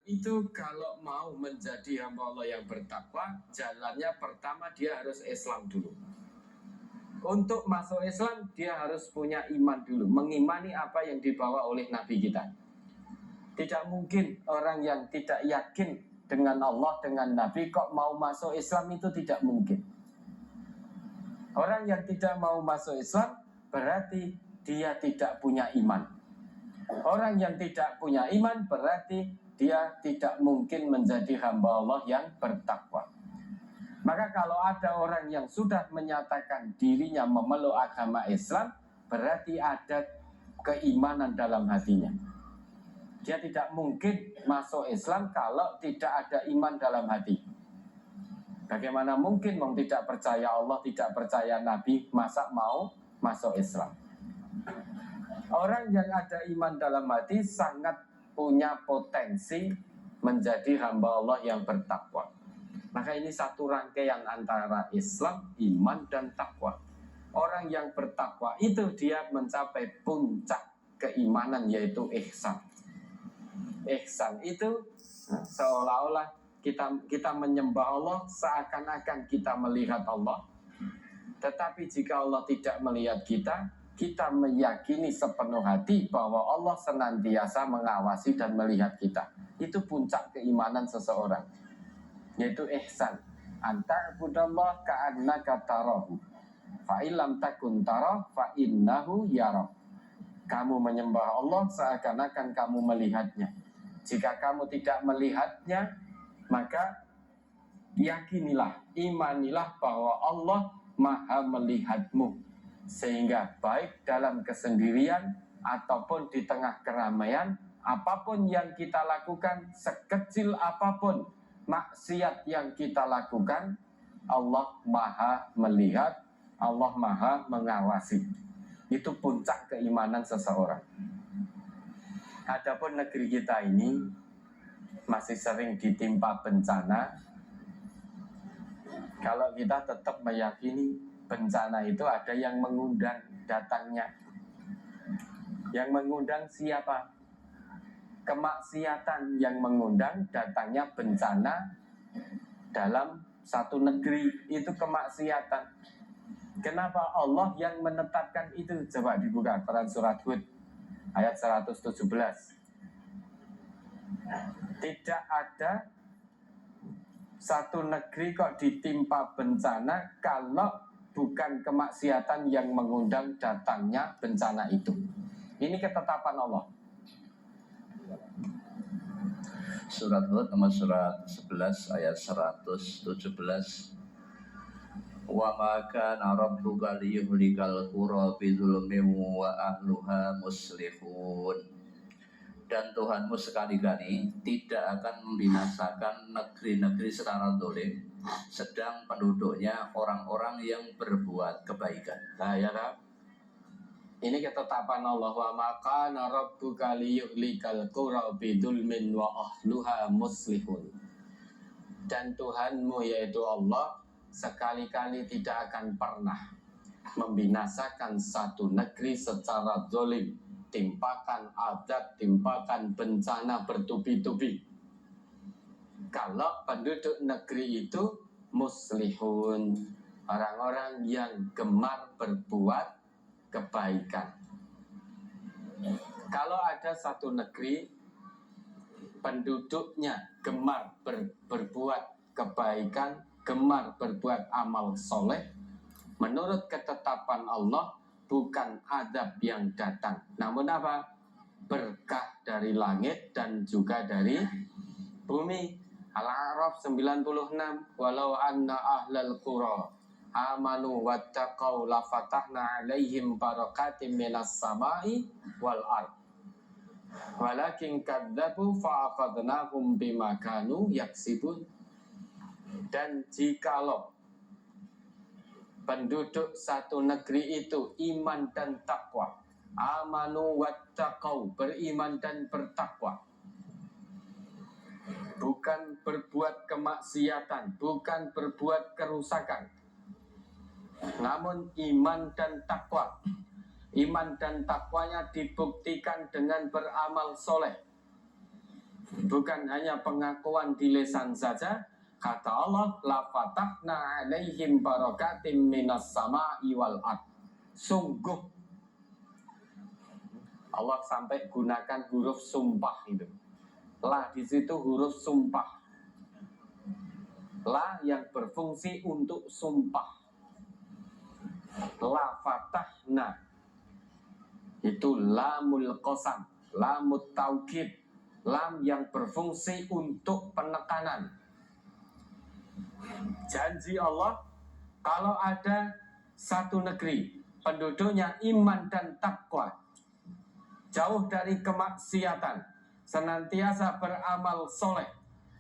itu kalau mau menjadi hamba Allah yang bertakwa, jalannya pertama dia harus Islam dulu. Untuk masuk Islam dia harus punya iman dulu, mengimani apa yang dibawa oleh Nabi kita. Tidak mungkin orang yang tidak yakin dengan Allah, dengan Nabi kok mau masuk Islam, itu tidak mungkin. Orang yang tidak mau masuk Islam berarti dia tidak punya iman. Orang yang tidak punya iman berarti dia tidak mungkin menjadi hamba Allah yang bertakwa. Maka kalau ada orang yang sudah menyatakan dirinya memeluk agama Islam, berarti ada keimanan dalam hatinya. Dia tidak mungkin masuk Islam kalau tidak ada iman dalam hati. Bagaimana mungkin tidak percaya Allah, tidak percaya Nabi, masa mau masuk Islam? Orang yang ada iman dalam hati sangat punya potensi menjadi hamba Allah yang bertakwa. Maka ini satu rangkaian antara Islam, iman, dan takwa. Orang yang bertakwa itu dia mencapai puncak keimanan, yaitu ihsan. Ihsan itu seolah-olah kita menyembah Allah seakan-akan kita melihat Allah. Tetapi jika Allah tidak melihat kita meyakini sepenuh hati bahwa Allah senantiasa mengawasi dan melihat kita. Itu puncak keimanan seseorang, yaitu ihsan. Anta'budallah ka'annaka tarahu fa illam takun tarah fa innahu yarah. Kamu menyembah Allah seakan-akan kamu melihatnya. Jika kamu tidak melihatnya, maka yakinilah, imanilah bahwa Allah Maha melihatmu. Sehingga baik dalam kesendirian ataupun di tengah keramaian, apapun yang kita lakukan, sekecil apapun maksiat yang kita lakukan, Allah Maha melihat, Allah Maha mengawasi. Itu puncak keimanan seseorang. Adapun negeri kita ini masih sering ditimpa bencana. Kalau kita tetap meyakini bencana itu ada yang mengundang datangnya. Yang mengundang siapa? Kemaksiatan yang mengundang datangnya bencana dalam satu negeri, itu kemaksiatan. Kenapa Allah yang menetapkan itu? Coba dibuka Quran surat Hud ayat 117. Tidak ada satu negeri kok ditimpa bencana kalau bukan kemaksiatan yang mengundang datangnya bencana itu. Ini ketetapan Allah. Surat Hud nomor surat 11 ayat 117. Wa ma kana rabbuka liyuhlikal qura bidzulmin wa ahluha muslihun. Dan Tuhanmu sekali-kali tidak akan membinasakan negeri-negeri secara zalim, sedang penduduknya orang-orang yang berbuat kebaikan. Nah, ya kan? Ini ketetapan Allah. Wa ma kana rabbuka liyuhlikal qura bidzulmin wa ahluha muslihun. Dan Tuhanmu yaitu Allah sekali-kali tidak akan pernah membinasakan satu negeri secara zalim, timpakan adat, timpakan bencana bertubi-tubi, kalau penduduk negeri itu muslihun, orang-orang yang gemar berbuat kebaikan. Kalau ada satu negeri penduduknya gemar berbuat kebaikan, gemar berbuat amal soleh, menurut ketetapan Allah bukan azab yang datang, namun apa? Berkah dari langit dan juga dari bumi. Al-A'raf 96, walau anna ahlal qura amanu wattaqau lafatahna alaihim barakatim minas samai wal ard walakin kadzabu fa'aqadnahum bima kanu yaksibun. Dan jikalau penduduk satu negeri itu iman dan takwa, amanu wattaqau, beriman dan bertakwa, bukan berbuat kemaksiatan, bukan berbuat kerusakan, namun iman dan takwa. Iman dan takwanya dibuktikan dengan beramal soleh. Bukan hanya pengakuan di lisan saja. Kata Allah, la fatahna alaihim barakatim minas sama'i wal ard. Sungguh Allah sampai gunakan huruf sumpah itu. La di situ huruf sumpah. La yang berfungsi untuk sumpah. La fatahna itu lamul qasam, lamut taukid, lam yang berfungsi untuk penekanan. Janji Allah, kalau ada satu negeri penduduknya iman dan takwa, jauh dari kemaksiatan, senantiasa beramal soleh,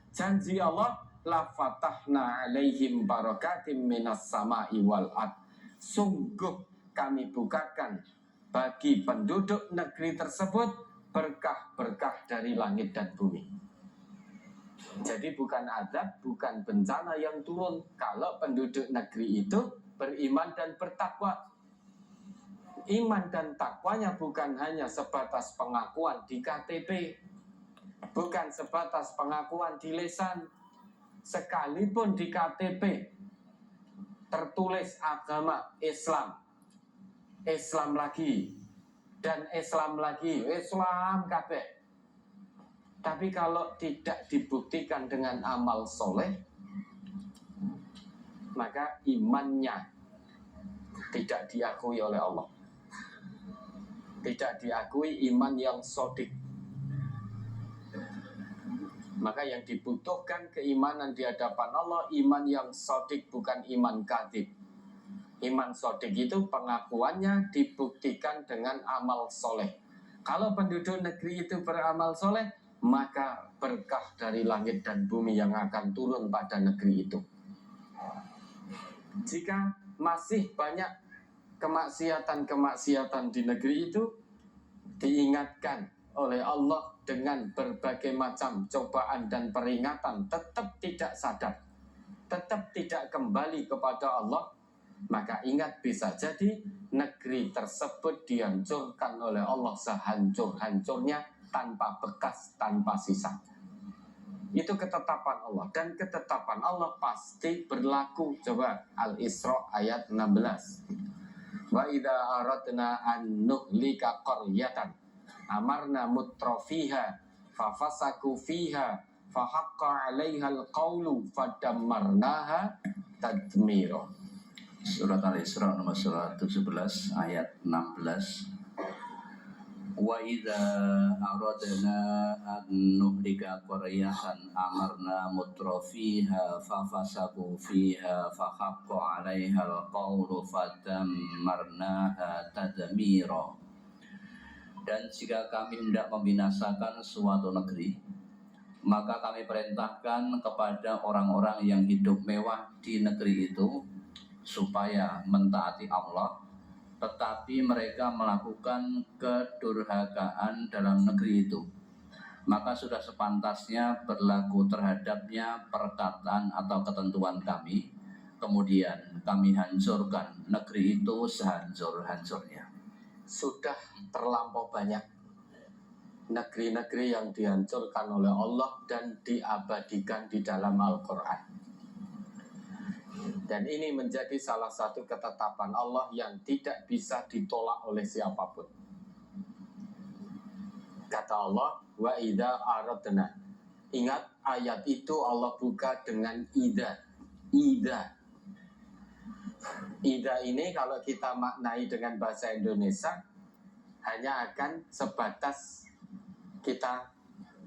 janji Allah, la fatahna alaihim barakatim minas sama'i wal ard. Sungguh kami bukakan bagi penduduk negeri tersebut berkah-berkah dari langit dan bumi. Jadi bukan azab, bukan bencana yang turun kalau penduduk negeri itu beriman dan bertakwa. Iman dan takwanya bukan hanya sebatas pengakuan di KTP, bukan sebatas pengakuan di lisan. Sekalipun di KTP tertulis agama Islam, Islam lagi, dan Islam lagi, Islam kabeh. Tapi kalau tidak dibuktikan dengan amal soleh, maka imannya tidak diakui oleh Allah. Tidak diakui iman yang sodik. Maka yang dibutuhkan keimanan di hadapan Allah, iman yang sodik, bukan iman kadhib. Iman sodik itu pengakuannya dibuktikan dengan amal soleh. Kalau penduduk negeri itu beramal soleh, maka berkah dari langit dan bumi yang akan turun pada negeri itu. Jika masih banyak kemaksiatan-kemaksiatan di negeri itu, diingatkan oleh Allah dengan berbagai macam cobaan dan peringatan, tetap tidak sadar, tetap tidak kembali kepada Allah, maka ingat bisa jadi negeri tersebut dihancurkan oleh Allah sehancur-hancurnya, tanpa bekas, tanpa sisa. Itu ketetapan Allah, dan ketetapan Allah pasti berlaku. Coba Al-Isra ayat 16. Wa idza aradna an nuhlika qaryatan amarna mutrafiha fafasaku fiha fahaqqa 'alaiha al-qawlu fadammarnaha tadmira. Surat Al-Isra nomor 117 ayat 16. Wa idza aradna an nuhlika qaryatan amarna mutrafiha fafasaku fiha fahaqqa 'alaiha al-qawlu fadammarnaha tadmira. Dan jika kami hendak membinasakan suatu negeri, maka kami perintahkan kepada orang-orang yang hidup mewah di negeri itu supaya mentaati Allah, tetapi mereka melakukan kedurhakaan dalam negeri itu, maka sudah sepantasnya berlaku terhadapnya perkataan atau ketentuan kami. Kemudian kami hancurkan negeri itu sehancur-hancurnya. Sudah terlampau banyak negeri-negeri yang dihancurkan oleh Allah dan diabadikan di dalam Al-Quran. Dan ini menjadi salah satu ketetapan Allah yang tidak bisa ditolak oleh siapapun. Kata Allah, wa idza aradna. Ingat, ayat itu Allah buka dengan idza. Idza. Idza ini kalau kita maknai dengan bahasa Indonesia, hanya akan sebatas kita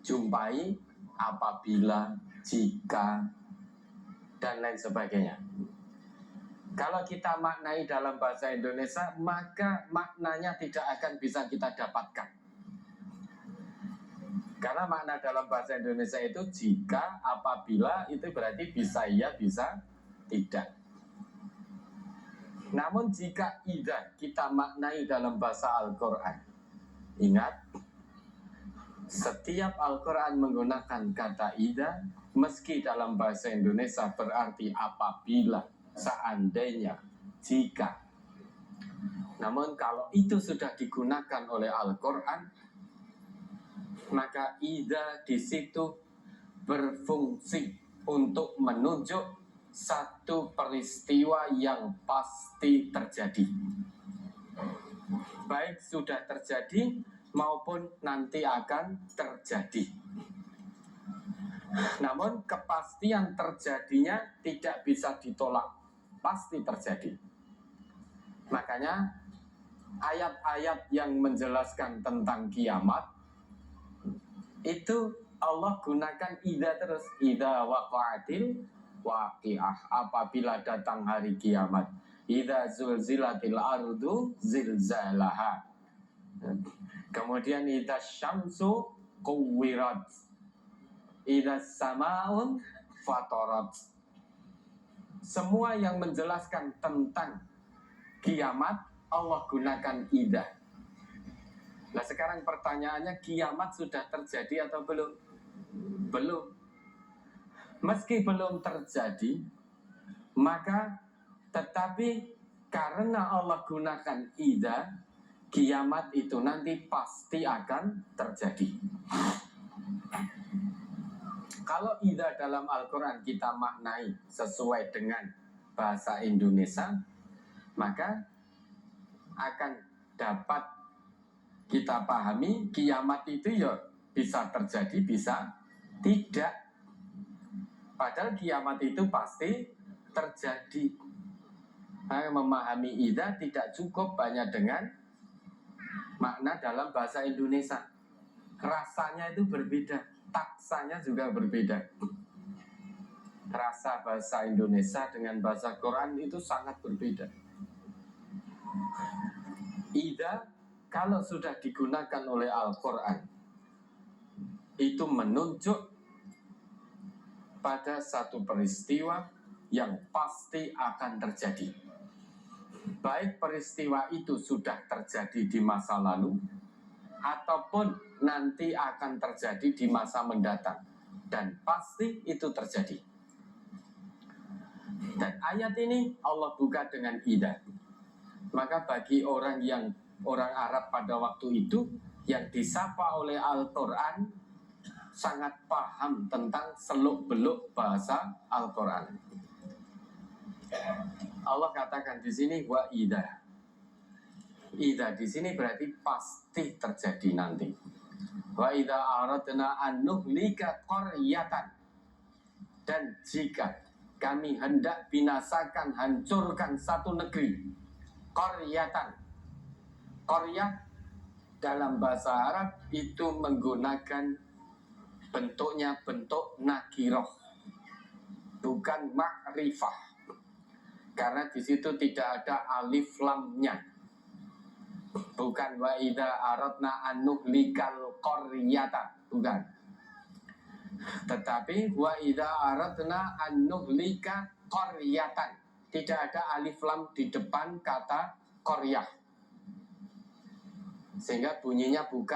jumpai apabila, jika, dan lain sebagainya. Kalau kita maknai dalam bahasa Indonesia, maka maknanya tidak akan bisa kita dapatkan. Karena makna dalam bahasa Indonesia itu jika, apabila, itu berarti bisa iya, bisa tidak. Namun jika idza kita maknai dalam bahasa Al-Quran, ingat, setiap Al-Quran menggunakan kata idza, meski dalam bahasa Indonesia berarti apabila, seandainya, jika. Namun kalau itu sudah digunakan oleh Al-Quran, Maka idza di situ berfungsi untuk menunjuk satu peristiwa yang pasti terjadi, baik sudah terjadi maupun nanti akan terjadi. Namun kepastian terjadinya tidak bisa ditolak, pasti terjadi. Makanya ayat-ayat yang menjelaskan tentang kiamat itu Allah gunakan idza terus. Idza waqa'atil waqi'ah, apabila datang hari kiamat. Idza zulzilatil ardu zilzalaha. Kemudian idza syamsu kuwirat, idza samaun fatarat. Semua yang menjelaskan tentang kiamat Allah gunakan idza. Nah sekarang pertanyaannya, kiamat sudah terjadi atau belum? Belum. Meski belum terjadi, maka tetapi karena Allah gunakan idza, kiamat itu nanti pasti akan terjadi. Kalau idza dalam Al-Quran kita maknai sesuai dengan bahasa Indonesia, maka akan dapat kita pahami kiamat itu ya bisa terjadi, bisa tidak. Padahal kiamat itu pasti terjadi. Memahami idza tidak cukup hanya dengan makna dalam bahasa Indonesia. Rasanya itu berbeda, taksanya juga berbeda. Rasa bahasa Indonesia dengan bahasa Quran itu sangat berbeda. Idza kalau sudah digunakan oleh Al-Quran, itu menunjuk pada satu peristiwa yang pasti akan terjadi. Baik peristiwa itu sudah terjadi di masa lalu, ataupun nanti akan terjadi di masa mendatang. Dan pasti itu terjadi. Dan ayat ini Allah buka dengan idza. Maka bagi orang Arab pada waktu itu yang disapa oleh Al-Quran sangat paham tentang seluk-beluk bahasa Al-Quran. Allah katakan di sini wa idza. Idza di sini berarti pasti terjadi nanti. Wa idza aradna an nuhlika qaryatan, dan jika kami hendak binasakan, hancurkan satu negeri, qaryatan. Qaryah dalam bahasa Arab itu menggunakan bentuknya bentuk nakiroh, bukan ma'rifah, karena di situ tidak ada alif lamnya. Bukan wa idza aradna an nuhlikal qaryata, bukan. Tetapi wa idza aradna an nuhlika qaryatan, tidak ada alif lam di depan kata qaryah, sehingga bunyinya bukan